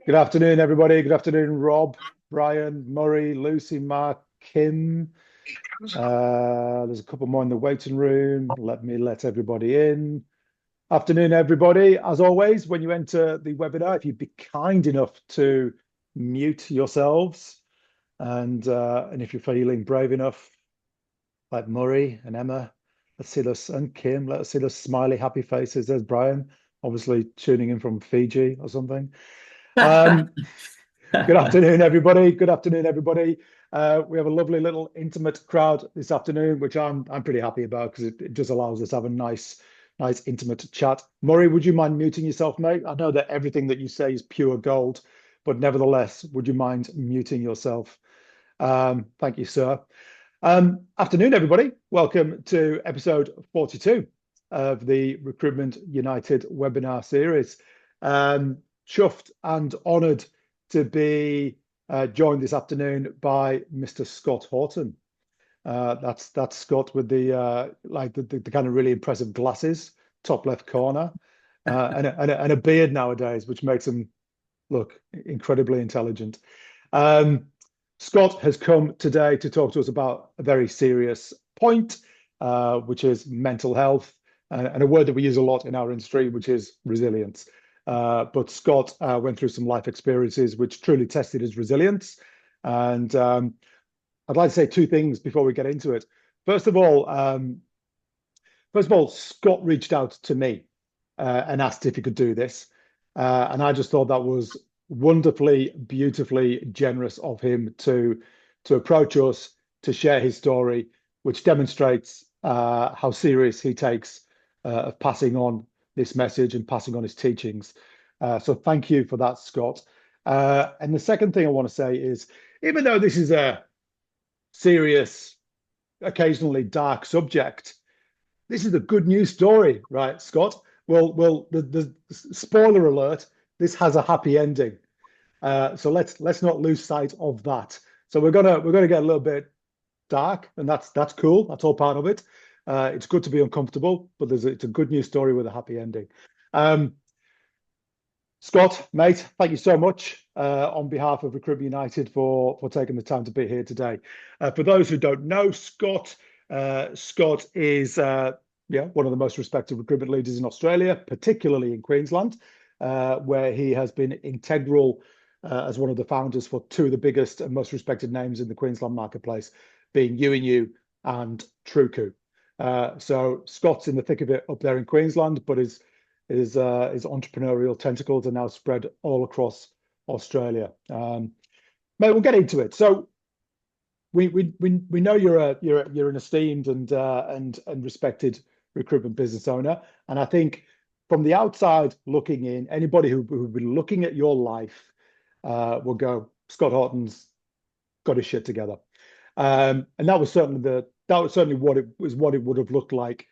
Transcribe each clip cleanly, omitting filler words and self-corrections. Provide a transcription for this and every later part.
Good afternoon, everybody. Good afternoon, Rob, Brian, Murray, Lucy, Mark, Kim. There's a couple more in the waiting room. Let everybody in. Afternoon, everybody. As always, when you enter the webinar, if you'd be kind enough to mute yourselves, and if you're feeling brave enough, like Murray and Emma, let's see those, and Kim, let's see those smiley, happy faces. There's Brian, obviously tuning in from Fiji or something. Good afternoon, everybody. Good afternoon, everybody. We have a lovely little intimate crowd this afternoon, which I'm pretty happy about because it just allows us to have a nice intimate chat. Murray, would you mind muting yourself, mate? I know that everything that you say is pure gold, but nevertheless, would you mind muting yourself? Thank you, sir. Afternoon, everybody. Welcome to episode 42 of the Recruitment United webinar series. Chuffed and honoured to be joined this afternoon by Mr. Scott Horton. That's Scott with the the kind of really impressive glasses, top left corner, and a beard nowadays, which makes him look incredibly intelligent. Scott has come today to talk to us about a very serious point, which is mental health, and a word that we use a lot in our industry, which is resilience. But Scott went through some life experiences which truly tested his resilience. And I'd like to say two things before we get into it. First of all, Scott reached out to me and asked if he could do this. And I just thought that was wonderfully, beautifully generous of him to approach us, to share his story, which demonstrates how serious he takes of passing on this message and passing on his teachings. So thank you for that, Scott. And the second thing I want to say is, even though this is a serious, occasionally dark subject, this is a good news story, right, Scott? Well, the spoiler alert, this has a happy ending. So let's not lose sight of that. So we're gonna get a little bit dark, and that's cool. That's all part of it. It's good to be uncomfortable, but it's a good news story with a happy ending. Scott, mate, thank you so much on behalf of Recruitment United for taking the time to be here today. For those who don't know, Scott is one of the most respected recruitment leaders in Australia, particularly in Queensland, where he has been integral as one of the founders for two of the biggest and most respected names in the Queensland marketplace, being U and Truku. So Scott's in the thick of it up there in Queensland, but his entrepreneurial tentacles are now spread all across Australia. Mate, we'll get into it. So we know you're an esteemed and respected recruitment business owner, and I think from the outside looking in, anybody who've been looking at your life will go, Scott Horton's got his shit together. And that was certainly what it would have looked like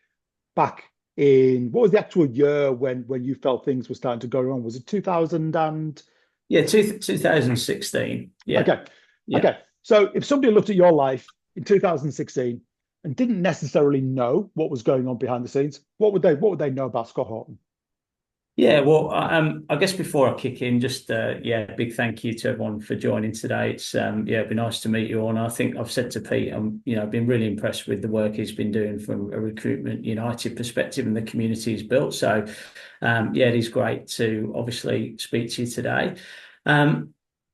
back in, what was the actual year when you felt things were starting to go wrong? Was it 2000 and 2016. Yeah. Okay. Yeah. Okay. So if somebody looked at your life in 2016 and didn't necessarily know what was going on behind the scenes, what would they know about Scott Horton? Yeah, well, I guess before I kick in, just big thank you to everyone for joining today. It's it'd be nice to meet you all. And I think I've said to Pete, I've been really impressed with the work he's been doing from a Recruitment United perspective and the community he's built. So it is great to obviously speak to you today.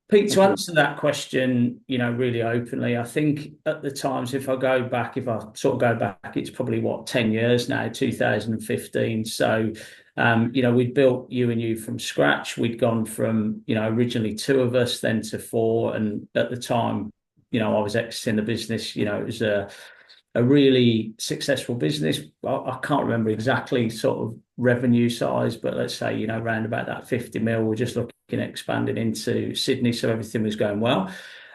Pete, to answer that question, really openly, I think at the times, if I sort of go back, it's probably 10 years now, 2015. So we'd built U from scratch. We'd gone from, originally two of us, then to four. And at the time, I was exiting the business. It was a really successful business. I can't remember exactly sort of revenue size, but let's say, around about that 50 mil. We're just looking at expanding into Sydney. So everything was going well.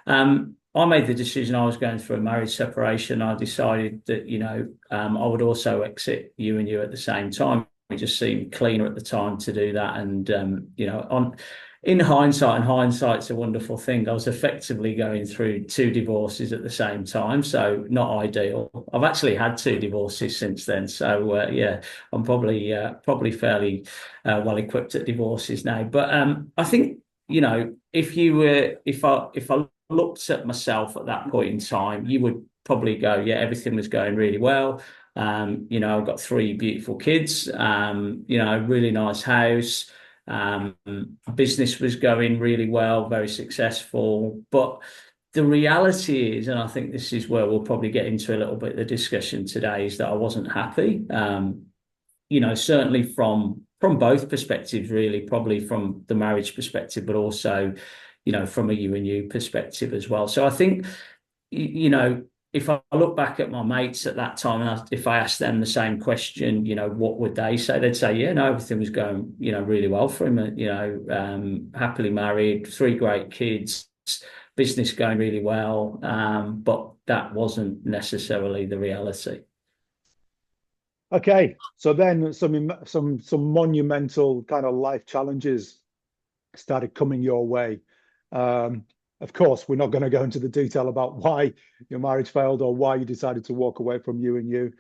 I made the decision. I was going through a marriage separation. I decided that, I would also exit U at the same time. It just seemed cleaner at the time to do that. And, in hindsight, and hindsight's a wonderful thing, I was effectively going through two divorces at the same time, so not ideal. I've actually had two divorces since then, so yeah, I'm probably fairly well equipped at divorces now. But I think if I looked at myself at that point in time, you would probably go, yeah, everything was going really well. I've got three beautiful kids. Really nice house. Um, Business was going really well, very successful. But the reality is, and I think this is where we'll probably get into a little bit of the discussion today, is that I wasn't happy. Certainly from both perspectives, really, probably from the marriage perspective, but also, from a you and you perspective as well. So I think, if I look back at my mates at that time, and if I asked them the same question, what would they say? They'd say, yeah, no, everything was going, really well for him. Happily married, three great kids, business going really well. But that wasn't necessarily the reality. Okay, so then some monumental kind of life challenges started coming your way. Of course, we're not going to go into the detail about why your marriage failed or why you decided to walk away from you and you,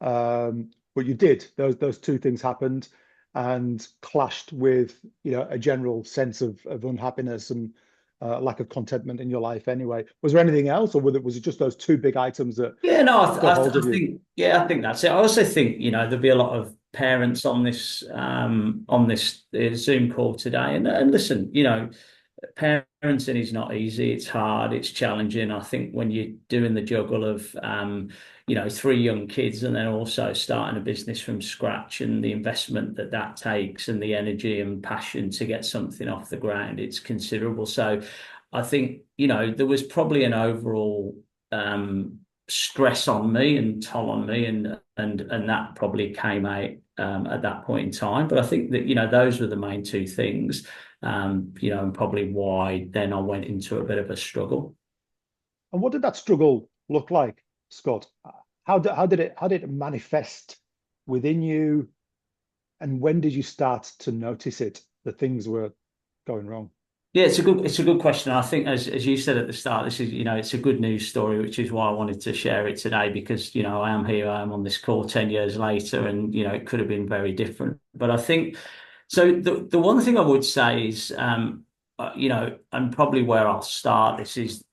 but you did. Those two things happened and clashed with a general sense of unhappiness and lack of contentment in your life. Anyway, was there anything else, or was it just those two big items that Yeah, no, got hold of I you? think, yeah, I think that's it. I also think, there'll be a lot of parents on this Zoom call today, and listen, parenting is not easy. It's hard. It's challenging. I think when you're doing the juggle of, three young kids and then also starting a business from scratch and the investment that that takes and the energy and passion to get something off the ground, it's considerable. So I think, there was probably an overall stress on me and toll on me, and that probably came out at that point in time. But I think that those were the main two things, and probably why then I went into a bit of a struggle. And what did that struggle look like, Scott? How did it manifest within you? And when did you start to notice it that things were going wrong? Yeah, it's a good question. I think as you said at the start, this is it's a good news story, which is why I wanted to share it today because I am here, I am on this call 10 years later, and it could have been very different. But I think so. The one thing I would say is, and probably where I'll start this is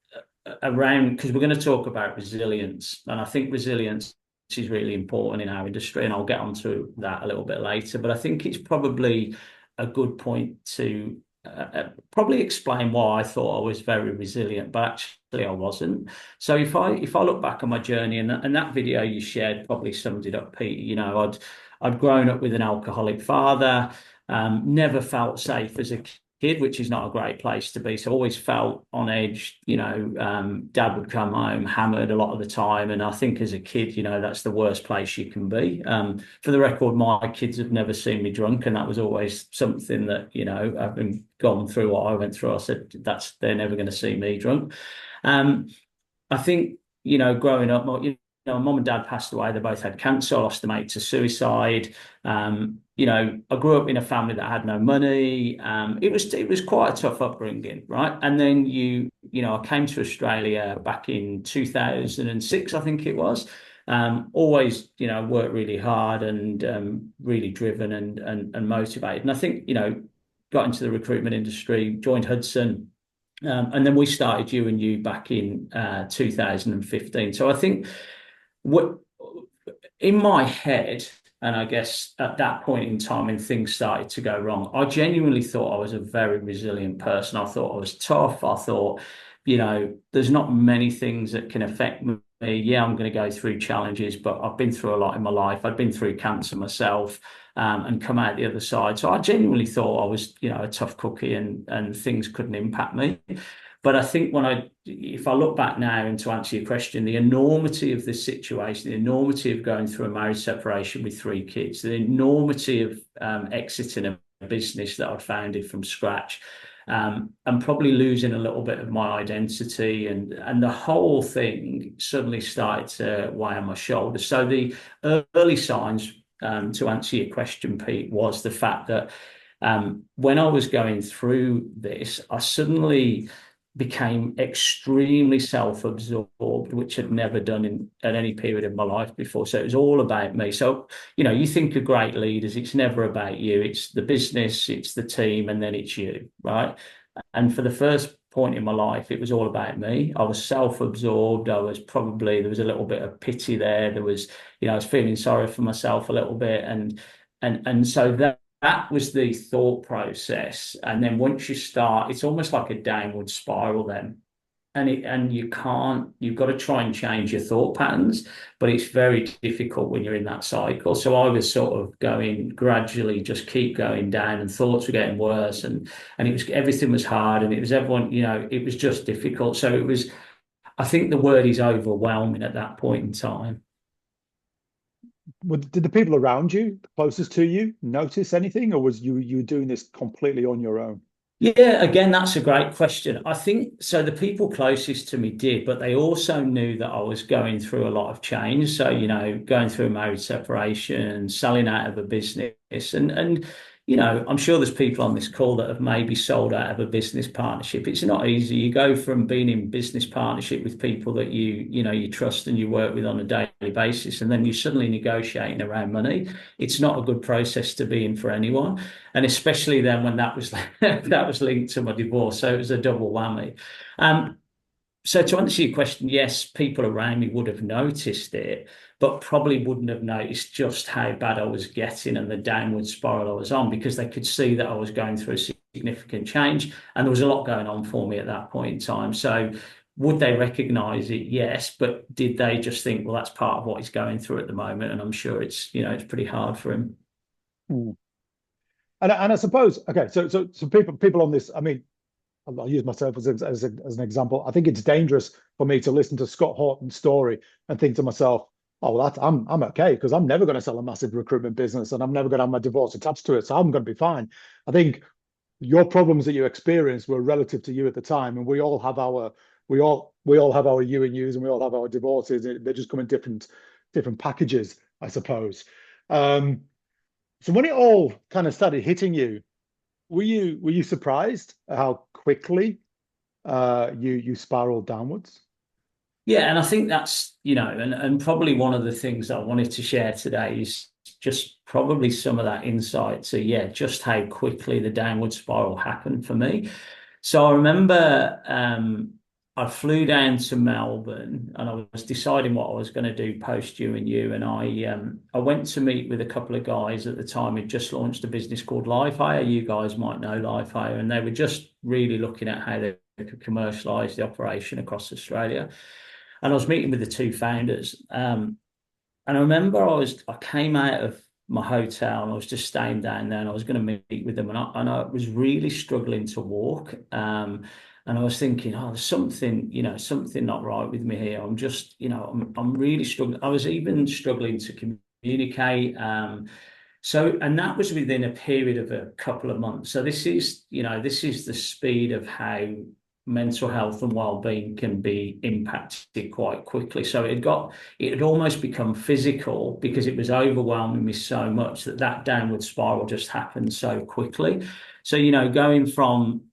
around, because we're going to talk about resilience, and I think resilience is really important in our industry, and I'll get onto that a little bit later. But I think it's probably a good point to probably explain why I thought I was very resilient, but actually I wasn't. So if I look back on my journey, and that video you shared probably summed it up, Pete. I'd grown up with an alcoholic father, never felt safe as a kid, which is not a great place to be. So always felt on edge. Dad would come home hammered a lot of the time, and I think as a kid, that's the worst place you can be. For the record, my kids have never seen me drunk, and that was always something that I've been gone through what I went through. I said they're never going to see me drunk. Um, I think growing up, mum and dad passed away. They both had cancer. I lost a mate to suicide. I grew up in a family that had no money. It was quite a tough upbringing, right? And then I came to Australia back in 2006, I think it was. Always, worked really hard and really driven and motivated. And I think, got into the recruitment industry, joined Hudson. And then we started you and you back in 2015. So I think what in my head, and I guess at that point in time when things started to go wrong, I genuinely thought I was a very resilient person. I thought I was tough. I thought, there's not many things that can affect me. Yeah, I'm going to go through challenges, but I've been through a lot in my life. I've been through cancer myself, and come out the other side. So I genuinely thought I was, a tough cookie, and things couldn't impact me. But I think if I look back now and to answer your question, the enormity of this situation, the enormity of going through a marriage separation with three kids, the enormity of exiting a business that I'd founded from scratch, and probably losing a little bit of my identity, and the whole thing suddenly started to weigh on my shoulders. So the early signs, to answer your question, Pete, was the fact that When I was going through this, I suddenly became extremely self-absorbed, which I'd never done at any period of my life before. So it was all about me. So, you think of great leaders, it's never about you. It's the business, it's the team, and then it's you, right? And for the first point in my life, it was all about me. I was self-absorbed. There was a little bit of pity there. There was, I was feeling sorry for myself a little bit. And so that was the thought process. And then once you start, it's almost like a downward spiral then. And you've got to try and change your thought patterns, but it's very difficult when you're in that cycle. So I was sort of going gradually, just keep going down, and thoughts were getting worse, and everything was hard, and it was everyone, it was just difficult. So I think the word is overwhelming at that point in time. Did the people around you, closest to you, notice anything, or was you doing this completely on your own? Yeah, again, that's a great question. I think so. The people closest to me did, but they also knew that I was going through a lot of change. So, going through a marriage separation, selling out of a business, and I'm sure there's people on this call that have maybe sold out of a business partnership. It's not easy. You go from being in business partnership with people that you trust and you work with on a daily basis, and then you're suddenly negotiating around money. It's not a good process to be in for anyone, and especially then when that was that was linked to my divorce. So it was a double whammy. So to answer your question, yes, people around me would have noticed it, but probably wouldn't have noticed just how bad I was getting and the downward spiral I was on, because they could see that I was going through a significant change and there was a lot going on for me at that point in time. So would they recognize it? Yes, but did they just think, well, that's part of what he's going through at the moment, and I'm sure it's pretty hard for him. Mm. And I suppose, okay, so people on this, I mean, I'll use myself as an example. I think it's dangerous for me to listen to Scott Horton's story and think to myself, oh, well, I'm okay because I'm never going to sell a massive recruitment business and I'm never going to have my divorce attached to it, so I'm going to be fine. I think your problems that you experienced were relative to you at the time, and we all have our you and yous, and we all have our divorces. They just come in different packages, I suppose. Um, so when it all kind of started hitting you, were you surprised at how quickly you spiraled downwards? Yeah, and I think that's, and probably one of the things that I wanted to share today is just probably some of that insight to, yeah, just how quickly the downward spiral happened for me. So I remember I flew down to Melbourne and I was deciding what I was going to do post you and you. And I went to meet with a couple of guys at the time who'd just launched a business called Life Hire. You guys might know Life Hire, and they were just really looking at how they could commercialize the operation across Australia. And I was meeting with the two founders. And I remember I came out of my hotel and I was just staying down there and I was going to meet with them, and I was really struggling to walk. And I was thinking, oh, there's something not right with me here. I'm just, I'm really struggling. I was even struggling to communicate. And that was within a period of a couple of months. So this is the speed of how mental health and well-being can be impacted quite quickly. So it had almost become physical because it was overwhelming me so much that downward spiral just happened so quickly. So, going from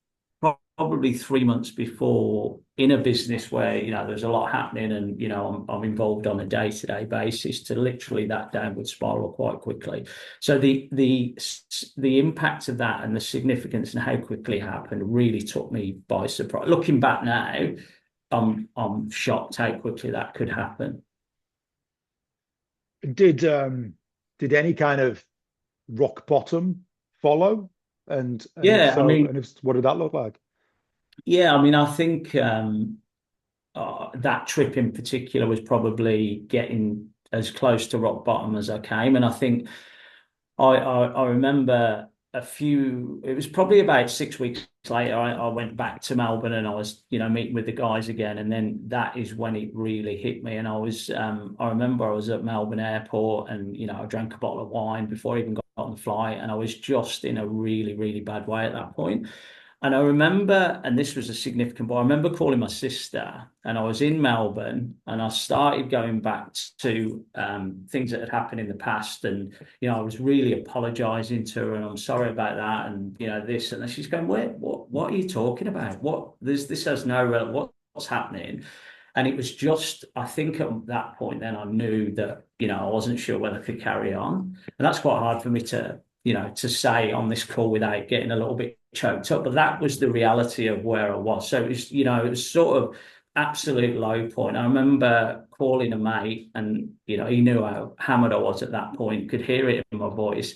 probably 3 months before in a business where there's a lot happening and I'm involved on a day-to-day basis to literally that downward spiral quite quickly. So the impact of that and the significance and how quickly it happened really took me by surprise. Looking back now, I'm shocked how quickly that could happen. Did any kind of rock bottom follow? And if Yeah, I so, mean, and if what did that look like? yeah, I mean, I think that trip in particular was probably getting as close to rock bottom as I came. And I think I remember it was probably about 6 weeks later, I went back to Melbourne and I was, meeting with the guys again. And then that is when it really hit me. And I remember I was at Melbourne Airport and, I drank a bottle of wine before I even got on the flight. And I was just in a really, really bad way at that point. And I remember, and this was a significant, but I remember calling my sister, and I was in Melbourne, and I started going back to things that had happened in the past, and I was really apologising to her, and I'm sorry about that, and this, and then she's going, what are you talking about? This has no what's happening, and it was just, I think at that point, then I knew that I wasn't sure whether I could carry on, and that's quite hard for me to say on this call without getting a little bit choked up. But that was the reality of where I was. So it was sort of absolute low point. I remember calling a mate, and he knew how hammered I was at that point, could hear it in my voice.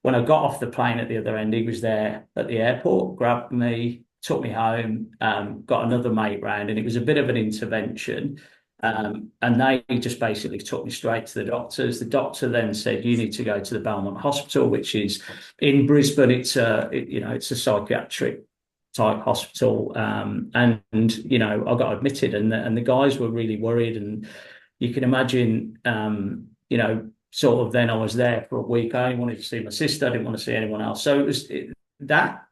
When I got off the plane at the other end, he was there at the airport, grabbed me, took me home, got another mate round, and it was a bit of an intervention. And they just basically took me straight to the doctors. The doctor then said, "You need to go to the Belmont Hospital, which is in Brisbane. It's a psychiatric type hospital." And I got admitted, and the guys were really worried. And you can imagine, sort of then I was there for a week. I only wanted to see my sister. I didn't want to see anyone else. So that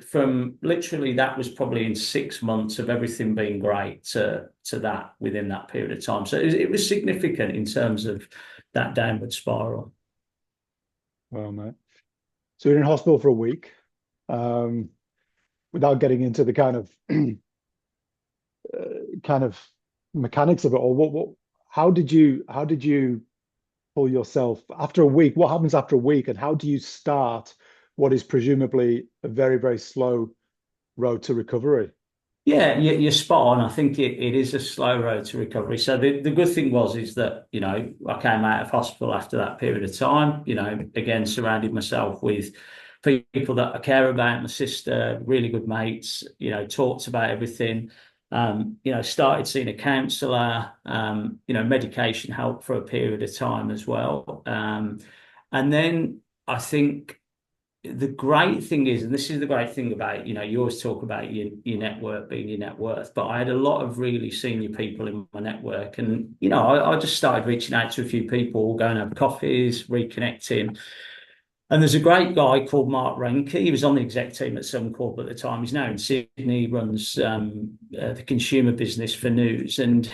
from literally that was probably in 6 months of everything being great to that within that period of time. So it was significant in terms of that downward spiral. Well, mate. So you're in hospital for a week, without getting into the kind of mechanics of it all. How did you pull yourself after a week? What happens after a week, and how do you start what is presumably a very, very slow road to recovery? Yeah, you're spot on. I think it is a slow road to recovery. So the good thing is that, I came out of hospital after that period of time, again, surrounded myself with people that I care about, my sister, really good mates, talked about everything, started seeing a counsellor, medication helped for a period of time as well. And then I think the great thing is, and this is the great thing about, you always talk about your network being your net worth, but I had a lot of really senior people in my network. And, I just started reaching out to a few people, going to have coffees, reconnecting. And there's a great guy called Mark Renke. He was on the exec team at Suncorp at the time. He's now in Sydney. He runs the consumer business for news. And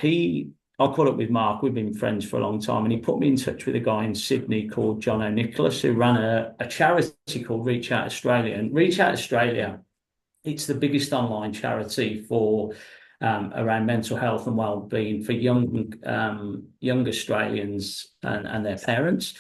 I caught up with Mark. We've been friends for a long time. And he put me in touch with a guy in Sydney called John O'Nicholas, who ran a charity called Reach Out Australia. And Reach Out Australia, it's the biggest online charity for around mental health and well-being for young Australians and their parents.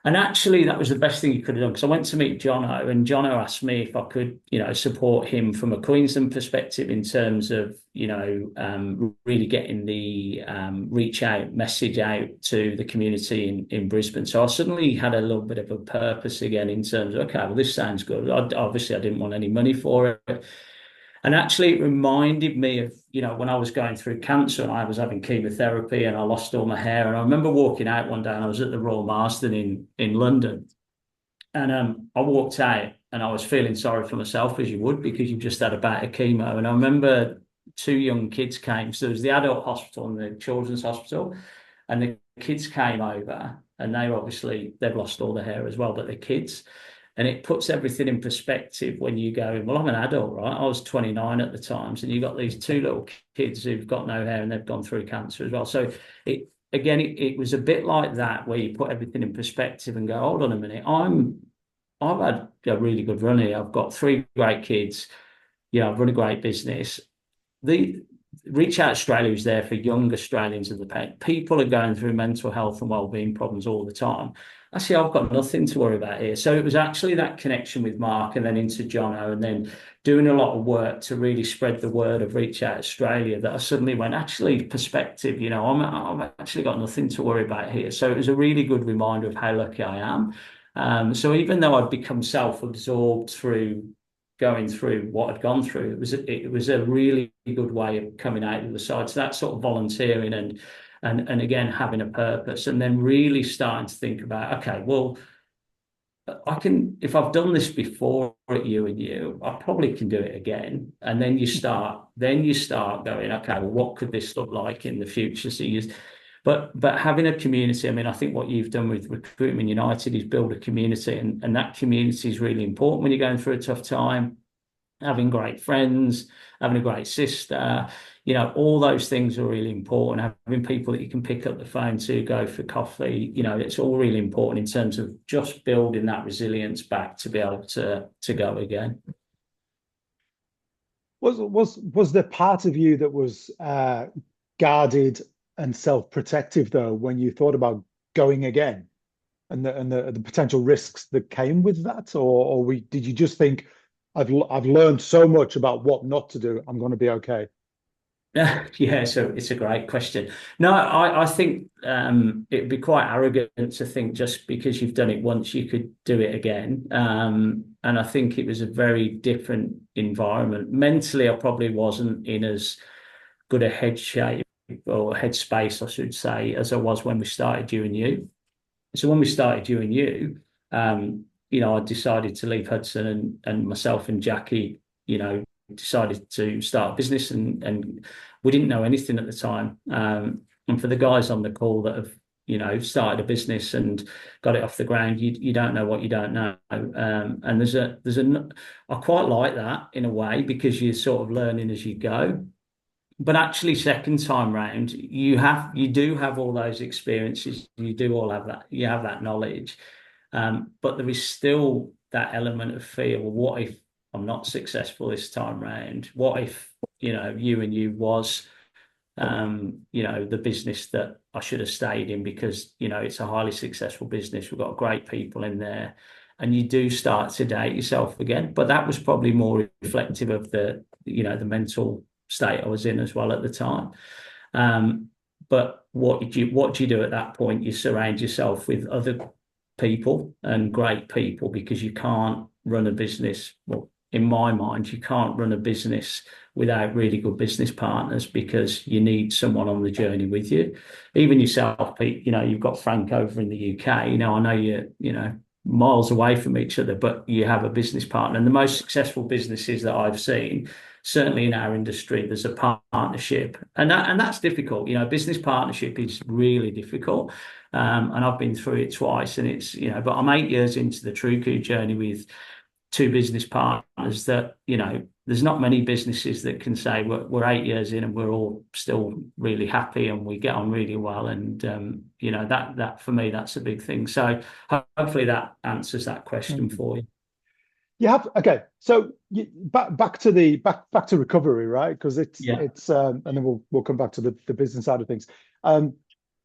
And actually, that was the best thing he could have done, because I went to meet Jono, and Jono asked me if I could, support him from a Queensland perspective in terms of, really getting the reach out message out to the community in Brisbane. So I suddenly had a little bit of a purpose again in terms of, okay, well, this sounds good. Obviously, I didn't want any money for it. And actually, it reminded me of, when I was going through cancer and I was having chemotherapy and I lost all my hair. And I remember walking out one day, and I was at the Royal Marsden in London. And I walked out and I was feeling sorry for myself, as you would, because you've just had a bout of chemo. And I remember two young kids came. So there was the adult hospital and the children's hospital. And the kids came over, and they've lost all their hair as well, but they're kids. And it puts everything in perspective when you go, well, I'm an adult, right? I was 29 at the time. So you've got these two little kids who've got no hair and they've gone through cancer as well. So it was a bit like that, where you put everything in perspective and go, hold on a minute, I've had a really good run here. I've got three great kids. I've run a great business. The Reach Out Australia is there for young Australians and the pet. People are going through mental health and wellbeing problems all the time. Actually, I've got nothing to worry about here. So it was actually that connection with Mark, and then into Jono, and then doing a lot of work to really spread the word of Reach Out Australia, that I suddenly went, actually, perspective, I've actually got nothing to worry about here. So it was a really good reminder of how lucky I am. So even though I'd become self-absorbed through going through what I'd gone through, it was a really good way of coming out of the side. So that sort of volunteering and again, having a purpose, and then really starting to think about, okay, well, if I've done this before at you, I probably can do it again. And then you start going, okay, well, what could this look like in the future? But having a community, I mean, I think what you've done with Recruitment United is build a community, and that community is really important when you're going through a tough time. having great friends, having a great sister, all those things are really important. Having people that you can pick up the phone to, go for coffee, it's all really important in terms of just building that resilience back to be able to go again. Was there part of you that was guarded and self-protective though when you thought about going again and the potential risks that came with that, or did you just think I've learned so much about what not to do, I'm going to be okay? Yeah, so it's a great question. No, I think it'd be quite arrogant to think just because you've done it once you could do it again. And I think it was a very different environment. Mentally, I probably wasn't in as good a head shape or headspace, I should say, as I was when we started you and you. So when we started you and you, I decided to leave Hudson, and myself and Jackie, decided to start a business, and we didn't know anything at the time. And for the guys on the call that have, started a business and got it off the ground, you don't know what you don't know. And I quite like that in a way because you're sort of learning as you go. But actually, second time round, you do have all those experiences. You do all have that. You have that knowledge, but there is still that element of fear. Well, what if I'm not successful this time round? What if you and you was the business that I should have stayed in because it's a highly successful business. We've got great people in there, and you do start to doubt yourself again. But that was probably more reflective of the mental state I was in as well at the time. But what do you do at that point? You surround yourself with other people and great people because you can't run a business. Well, in my mind, you can't run a business without really good business partners because you need someone on the journey with you. Even yourself, Pete, you've got Frank over in the UK. I know you're miles away from each other, but you have a business partner. And the most successful businesses that I've seen, certainly in our industry, there's a partnership, and that's difficult. Business partnership is really difficult, and I've been through it twice. And it's but I'm 8 years into the TrueCoo journey with two business partners that there's not many businesses that can say we're 8 years in and we're all still really happy and we get on really well. And that for me, that's a big thing. So hopefully that answers that question for you. You have okay. So back to recovery, right? Because it's and then we'll come back to the business side of things.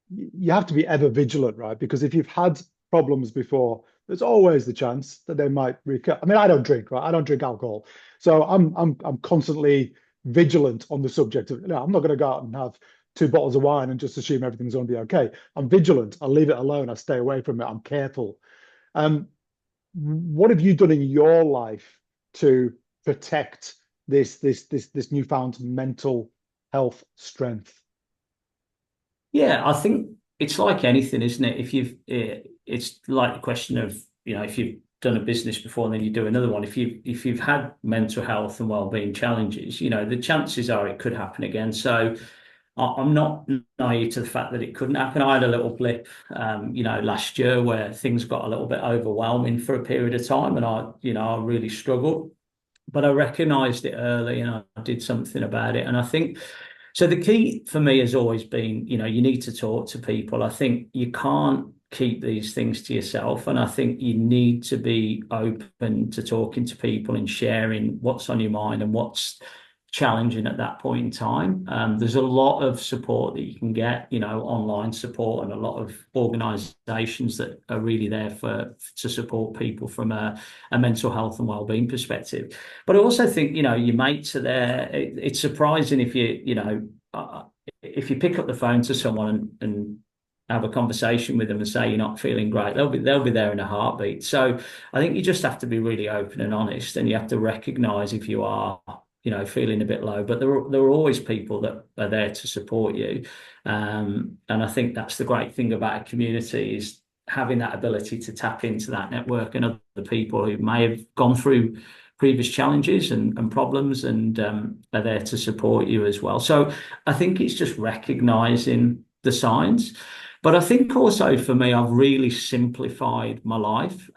You have to be ever vigilant, right? Because if you've had problems before, there's always the chance that they might recur. I mean, I don't drink, right? I don't drink alcohol, so I'm constantly vigilant on the subject of. I'm not going to go out and have 2 bottles of wine and just assume everything's going to be okay. I'm vigilant. I leave it alone. I stay away from it. I'm careful. What have you done in your life to protect this newfound mental health strength? Yeah, I think it's like anything, isn't it? It's like the question of, if you've done a business before and then you do another one, if you've had mental health and well-being challenges, the chances are it could happen again. So I'm not naive to the fact that it couldn't happen. I had a little blip, last year where things got a little bit overwhelming for a period of time, and I really struggled. But I recognised it early, and I did something about it. And I think so. The key for me has always been, you need to talk to people. I think you can't keep these things to yourself, and I think you need to be open to talking to people and sharing what's on your mind and what's challenging at that point in time. There's a lot of support that you can get, online support, and a lot of organisations that are really there to support people from a mental health and wellbeing perspective. But I also think, your mates are there. It's surprising if if you pick up the phone to someone and have a conversation with them and say you're not feeling great, they'll be there in a heartbeat. So I think you just have to be really open and honest, and you have to recognise if you are feeling a bit low, but there are always people that are there to support you. And I think that's the great thing about a community, is having that ability to tap into that network and other people who may have gone through previous challenges and problems, and are there to support you as well. So I think it's just recognizing the signs. But I think also for me, I've really simplified my life.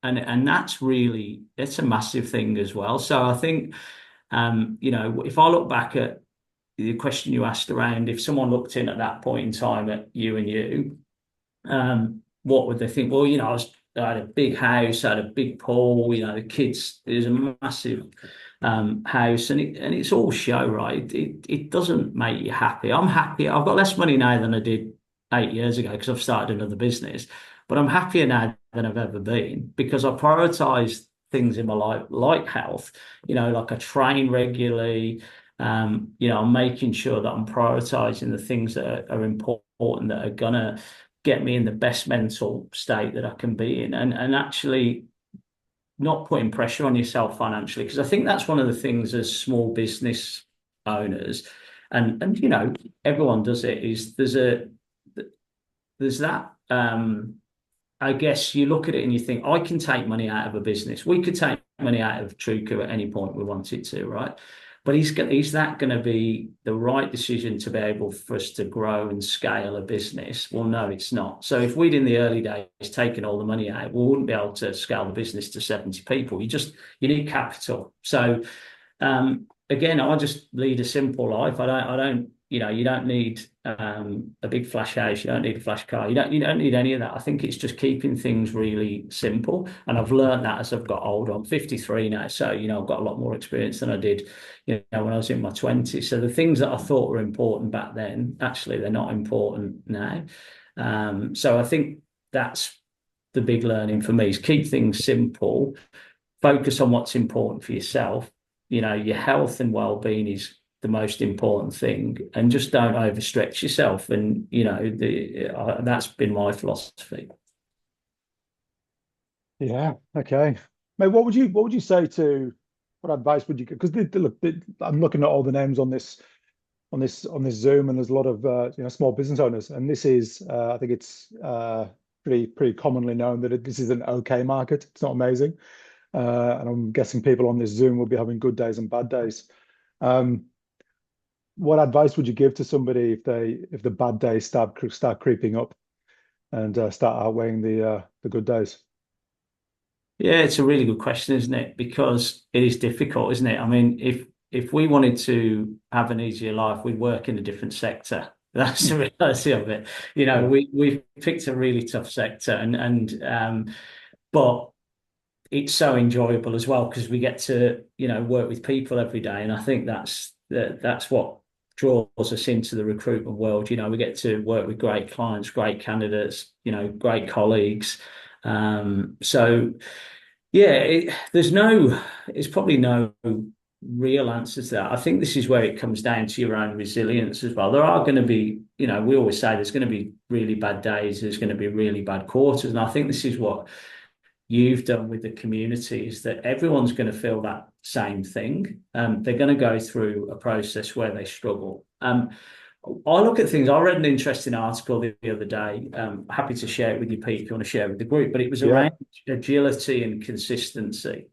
and it's a massive thing as well. So I think, if I look back at the question you asked around if someone looked in at that point in time at you and you, what would they think? Well, I had a big house, I had a big pool, the kids, it was a massive house, and it's all show, right? It doesn't make you happy. I'm happy. I've got less money now than I did 8 years ago because I've started another business, but I'm happier now than I've ever been because I prioritize things in my life like health, like I train regularly. I'm making sure that I'm prioritizing the things that are important that are gonna get me in the best mental state that I can be in, and actually not putting pressure on yourself financially, because I think that's one of the things as small business owners, and everyone does it, is there's that I guess you look at it and you think, I can take money out of a business. We could take money out of Truku at any point we wanted to, right? But is that going to be the right decision to be able for us to grow and scale a business? Well, no, it's not. So if we'd in the early days taken all the money out, we wouldn't be able to scale the business to 70 people. You need capital. So again, I just lead a simple life. I don't, you don't need a big flash house. You don't need a flash car. You don't need any of that. I think it's just keeping things really simple. And I've learned that as I've got older. I'm 53 now, so I've got a lot more experience than I did, when I was in my 20s. So the things that I thought were important back then, actually, they're not important now. So I think that's the big learning for me, is keep things simple, focus on what's important for yourself. Your health and well-being is the most important thing, and just don't overstretch yourself. And that's been my philosophy. Yeah. Okay. Mate, what would you say to what advice would you give? Because look, I'm looking at all the names on this Zoom, and there's a lot of small business owners, and this is I think it's pretty commonly known that this is an okay market. It's not amazing, and I'm guessing people on this Zoom will be having good days and bad days. Um, what advice would you give to somebody if the bad days start creeping up and start outweighing the good days? Yeah, it's a really good question, isn't it? Because it is difficult, isn't it? I mean, if we wanted to have an easier life, we'd work in a different sector. That's the reality of it. Yeah. We've picked a really tough sector, and but it's so enjoyable as well because we get to work with people every day, and I think that's what draws us into the recruitment world. We get to work with great clients, great candidates, great colleagues. So yeah, it's probably no real answer to that. I think this is where it comes down to your own resilience as well. There are going to be, we always say there's going to be really bad days, there's going to be really bad quarters. And I think this is what you've done with the community, is that everyone's going to feel that same thing. They're going to go through a process where they struggle. I look at things. I read an interesting article the other day. Happy to share it with you, Pete, if you want to share it with the group. But it was Yeah. around agility and consistency.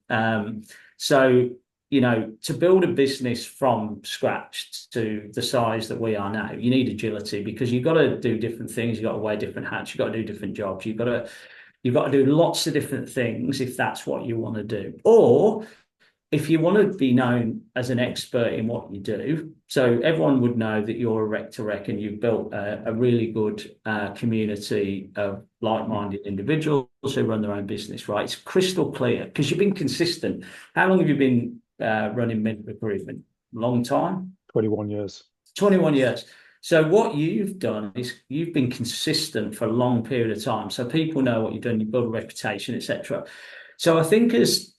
So, to build a business from scratch to the size that we are now, you need agility because you've got to do different things. You've got to wear different hats. You've got to do different jobs. You've got to do lots of different things if that's what you want to do. Or if you want to be known as an expert in what you do, so everyone would know that you're a rec to rec and you've built a really good community of like-minded individuals who run their own business, right? It's crystal clear because you've been consistent. How long have you been running Mint Recruitment? Long time? 21 years. 21 years. So what you've done is you've been consistent for a long period of time. So people know what you've done, you build a reputation, etc. So I think as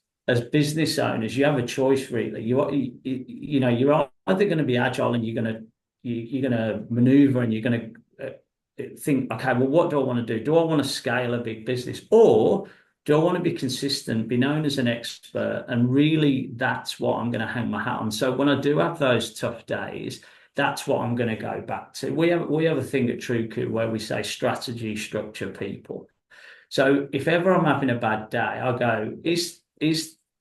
business owners, you have a choice really. You're either going to be agile and you're going to maneuver and you're going to think, okay, well, what do I want to do? Do I want to scale a big business, or do I want to be consistent, be known as an expert, and really that's what I'm going to hang my hat on? So when I do have those tough days, that's what I'm going to go back to. We have a thing at Truku where we say strategy, structure, people. So if ever I'm having a bad day, I go, is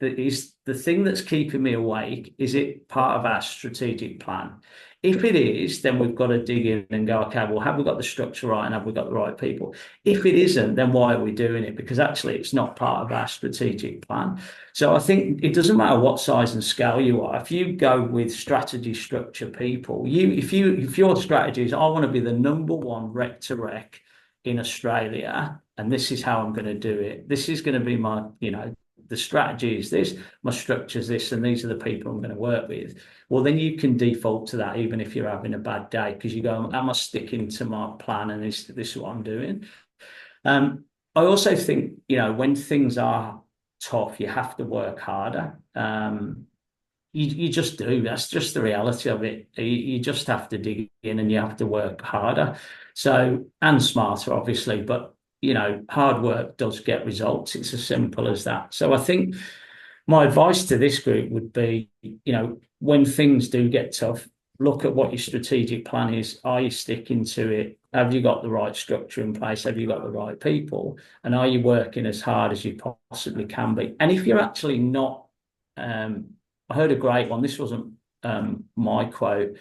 the thing that's keeping me awake. Is it part of our strategic plan? If it is, then we've got to dig in and go, okay, well, have we got the structure right and have we got the right people? If it isn't, then why are we doing it? Because actually it's not part of our strategic plan. So I think it doesn't matter what size and scale you are. If you go with strategy, structure, people, if your strategy is, I want to be the number one rec to rec in Australia, and this is how I'm going to do it. This is going to be my, the strategy is this, my structure is this, and these are the people I'm going to work with. Well, then you can default to that even if you're having a bad day, because you go, am I sticking to my plan, and this is what I'm doing? I also think, when things are tough, you have to work harder. You just do. That's just the reality of it. You just have to dig in and you have to work harder. So, and smarter, obviously, but hard work does get results. It's as simple as that. So I think my advice to this group would be, when things do get tough, look at what your strategic plan is. Are you sticking to it? Have you got the right structure in place? Have you got the right people? And are you working as hard as you possibly can be? And if you're actually not, I heard a great one. This wasn't my quote,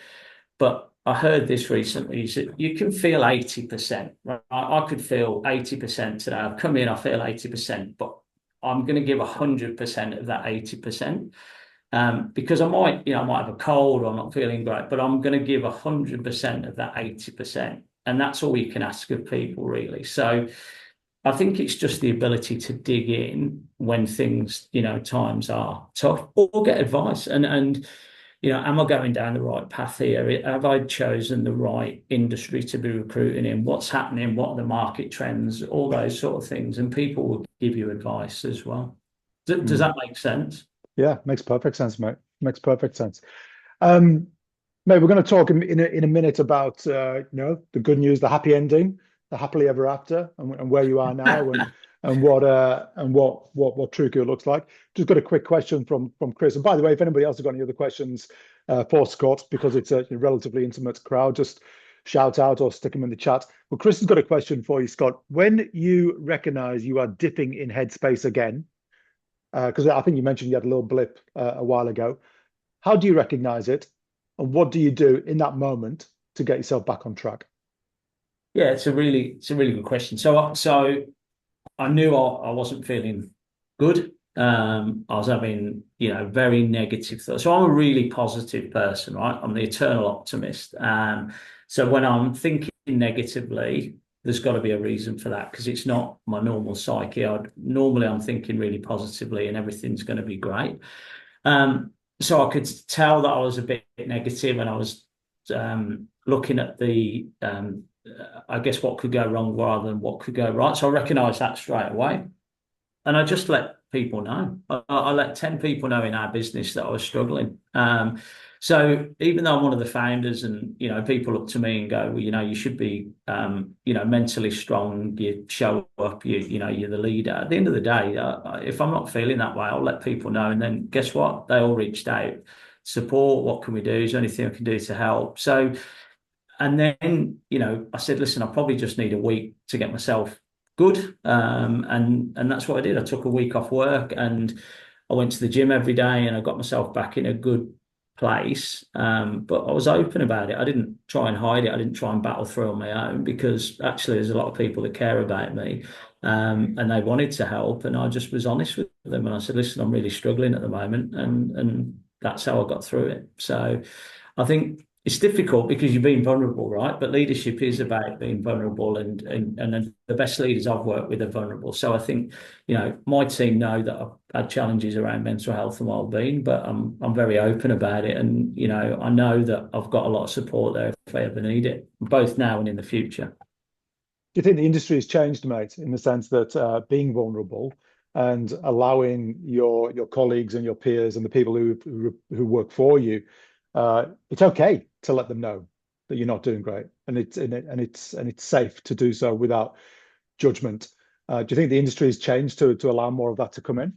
but I heard this recently. Is that you can feel 80%. Right? I could feel 80% today. I've come in, I feel 80%, but I'm going to give 100% of that 80%. Because I might have a cold or I'm not feeling great, but I'm going to give 100% of that 80%. And that's all you can ask of people, really. So I think it's just the ability to dig in when things, times are tough, or get advice. And am I going down the right path here? Have I chosen the right industry to be recruiting in? What's happening? What are the market trends? All those sort of things. And people will give you advice as well. Does that make sense? Yeah, makes perfect sense, mate. Makes perfect sense. Mate, we're going to talk in a minute about the good news, the happy ending, the happily ever after, and where you are now, and what True Cure looks like. Just got a quick question from Chris. And by the way, if anybody else has got any other questions for Scott, because it's a relatively intimate crowd, just shout out or stick them in the chat. Well, Chris has got a question for you, Scott. When you recognize you are dipping in headspace again, because I think you mentioned you had a little blip a while ago. How do you recognize it, and what do you do in that moment to get yourself back on track? Yeah, it's a really good question. So I knew I wasn't feeling good. I was having, very negative thoughts. So I'm a really positive person, right? I'm the eternal optimist. So when I'm thinking negatively, there's got to be a reason for that, because it's not my normal psyche. Normally I'm thinking really positively and everything's going to be great. So I could tell that I was a bit negative, and I was looking at the, I guess, what could go wrong rather than what could go right. So I recognised that straight away. And I just let people know. I let 10 people know in our business that I was struggling. So even though I'm one of the founders, and people look to me and go, well, you should be mentally strong, you show up, you're the leader. At the end of the day, if I'm not feeling that way, I'll let people know. And then guess what? They all reached out. Support, what can we do? Is there anything I can do to help? So, and then, I said, listen, I probably just need a week to get myself good. And that's what I did. I took a week off work and I went to the gym every day, and I got myself back in a good place. But I was open about it. I didn't try and hide it. I didn't try and battle through on my own, because actually there's a lot of people that care about me, and they wanted to help. And I just was honest with them. And I said, listen, I'm really struggling at the moment. And that's how I got through it. So I think it's difficult because you're being vulnerable, right? But leadership is about being vulnerable, and the best leaders I've worked with are vulnerable. So I think, my team know that I've had challenges around mental health and well-being, but I'm very open about it, and I know that I've got a lot of support there if I ever need it, both now and in the future. Do you think the industry has changed, mate, in the sense that being vulnerable and allowing your colleagues and your peers and the people who work for you, it's okay to let them know that you're not doing great, and it's safe to do so without judgment. Do you think the industry has changed to allow more of that to come in?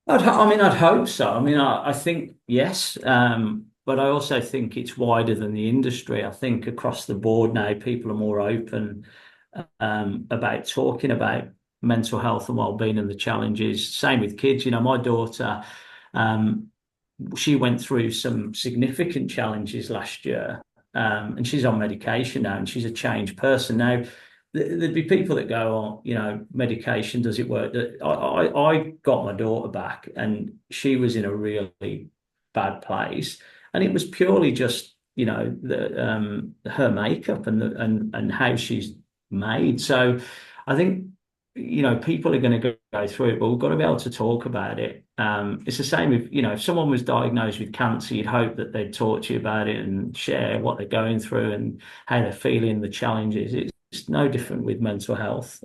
I'd hope so. I think yes, but I also think it's wider than the industry. I think across the board now, people are more open about talking about mental health and well-being and the challenges. Same with kids. My daughter, um, she went through some significant challenges last year, and she's on medication now, and she's a changed person now. There'd be people that go, "Oh, medication, does it work?" I got my daughter back, and she was in a really bad place, and it was purely just her makeup and how she's made. So I think people are going to go through it, but we've got to be able to talk about it. It's the same if someone was diagnosed with cancer, you'd hope that they'd talk to you about it and share what they're going through and how they're feeling, the challenges. It's no different with mental health.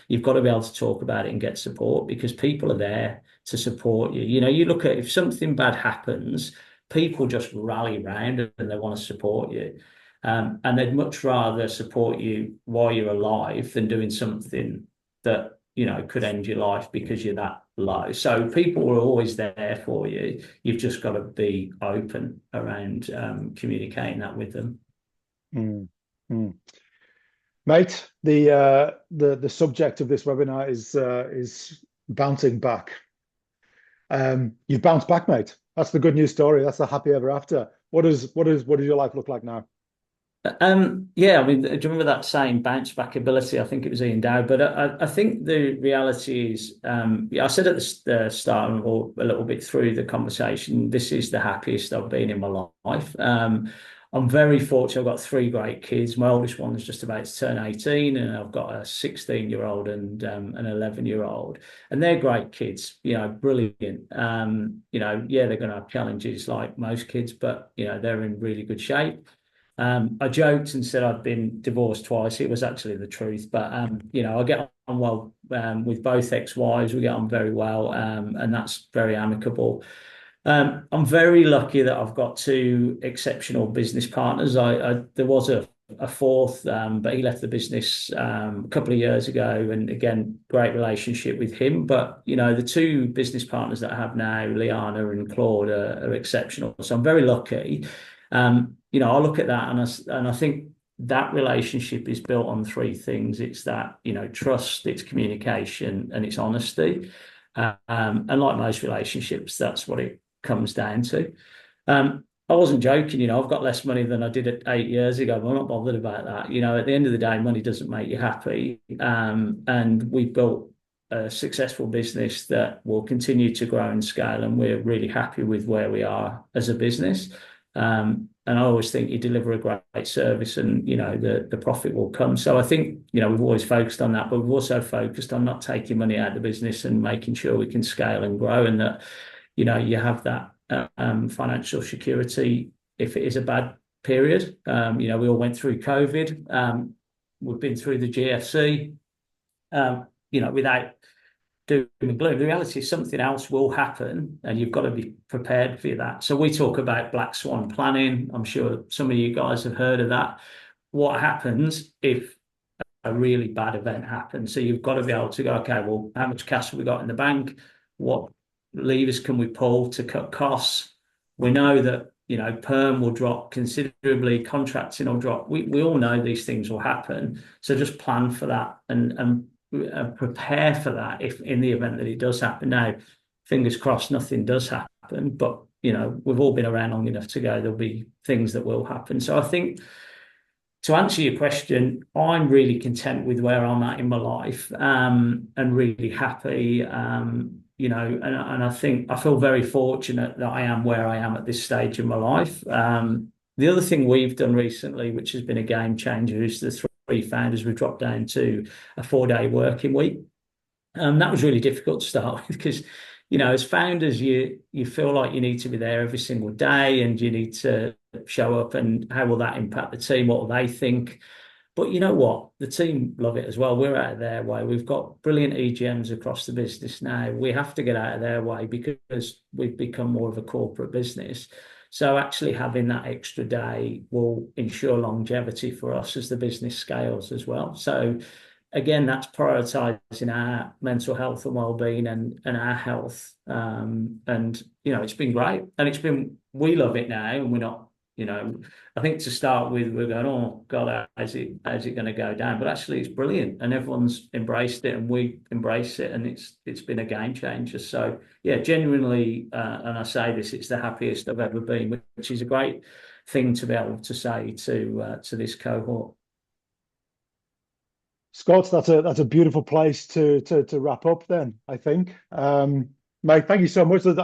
You've got to be able to talk about it and get support, because people are there to support you. You look at, if something bad happens, people just rally round and they want to support you. And they'd much rather support you while you're alive than doing something that could end your life because you're that low. So people are always there for you. You've just got to be open around communicating that with them. Mm, mm. Mate, the subject of this webinar is bouncing back. You've bounced back, mate. That's the good news story. That's the happy ever after. What does your life look like now? Yeah, I mean, do you remember that saying, bounce back ability? I think it was Ian Dowd, but I think the reality is, I said at the start or a little bit through the conversation, this is the happiest I've been in my life. I'm very fortunate. I've got three great kids. My oldest one is just about to turn 18, and I've got a 16-year-old and an 11-year-old, and they're great kids, brilliant. Yeah, they're going to have challenges like most kids, but they're in really good shape. I joked and said I'd been divorced twice. It was actually the truth, but I get on well with both ex-wives. We get on very well, and that's very amicable. I'm very lucky that I've got two exceptional business partners. There was a fourth, but he left the business a couple of years ago, and again, great relationship with him. But the two business partners that I have now, Liana and Claude, are exceptional. So I'm very lucky. I look at that and I think that relationship is built on three things. It's that, trust, it's communication, and it's honesty. And like most relationships, that's what it comes down to. I wasn't joking, I've got less money than I did 8 years ago, but I'm not bothered about that. At the end of the day, money doesn't make you happy. And we've built a successful business that will continue to grow and scale, and we're really happy with where we are as a business. And I always think you deliver a great service, and the profit will come. So I think we've always focused on that, but we've also focused on not taking money out of the business and making sure we can scale and grow, and that you have that financial security if it is a bad period. We all went through COVID. We've been through the GFC. Without doom and gloom. The reality is something else will happen, and you've got to be prepared for that. So we talk about black swan planning. I'm sure some of you guys have heard of that. What happens if a really bad event happens? So you've got to be able to go, okay, well, how much cash have we got in the bank? What levers can we pull to cut costs? We know that perm will drop considerably, contracting will drop. We all know these things will happen. So just plan for that and prepare for that if in the event that it does happen. Now, fingers crossed, nothing does happen, but we've all been around long enough to go, there'll be things that will happen. So I think, to answer your question, I'm really content with where I'm at in my life, and really happy. And I think I feel very fortunate that I am where I am at this stage in my life. The other thing we've done recently, which has been a game changer, is the three founders, we've dropped down to a 4-day working week. That was really difficult to start with, because as founders, you feel like you need to be there every single day, and you need to show up, and how will that impact the team? What will they think? But you know what? The team love it as well. We're out of their way. We've got brilliant EGMs across the business now. We have to get out of their way because we've become more of a corporate business. So actually having that extra day will ensure longevity for us as the business scales as well. So again, that's prioritising our mental health and well-being and our health. And it's been great. And we love it now, and we're not I think to start with, we're going, oh God, how's it going to go down? But actually, it's brilliant, and everyone's embraced it, and we embrace it, and it's been a game changer. So yeah, genuinely, and I say this, it's the happiest I've ever been, which is a great thing to be able to say to this cohort. Scott, that's a beautiful place to wrap up then, I think. Mate, thank you so much. Look,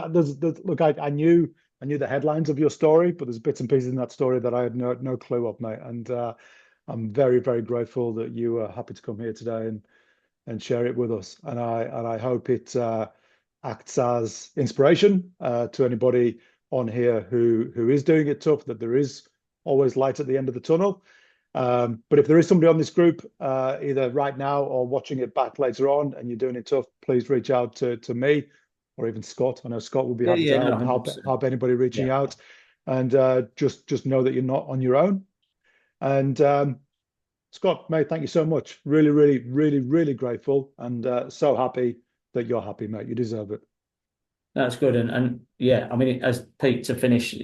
I knew the headlines of your story, but there's bits and pieces in that story that I had no clue of, mate. And I'm very, very grateful that you were happy to come here today and share it with us. And I hope it acts as inspiration to anybody on here who is doing it tough, that there is always light at the end of the tunnel. But if there is somebody on this group, either right now or watching it back later on, and you're doing it tough, please reach out to me or even Scott. I know Scott will be Yeah, happy to yeah, no, help anybody reaching yeah. out, and just know that you're not on your own. And Scott, mate, thank you so much. Really, really, really, really grateful, and so happy that you're happy, mate. You deserve it. That's good, and yeah, I mean, as Pete, to finish,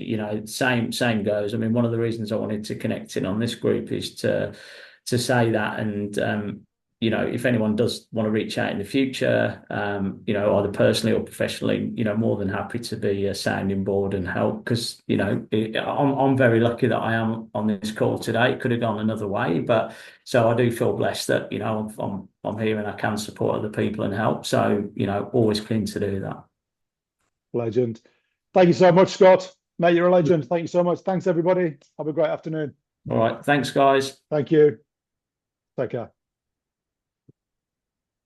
same goes. I mean, one of the reasons I wanted to connect in on this group is to say that, and if anyone does want to reach out in the future, either personally or professionally, more than happy to be a sounding board and help, because I'm very lucky that I am on this call today. It could have gone another way, but so I do feel blessed that I'm here and I can support other people and help. So always keen to do that. Legend. Thank you so much, Scott. Mate, you're a legend. Thank you so much. Thanks, everybody. Have a great afternoon. All right. Thanks, guys. Thank you. Take care.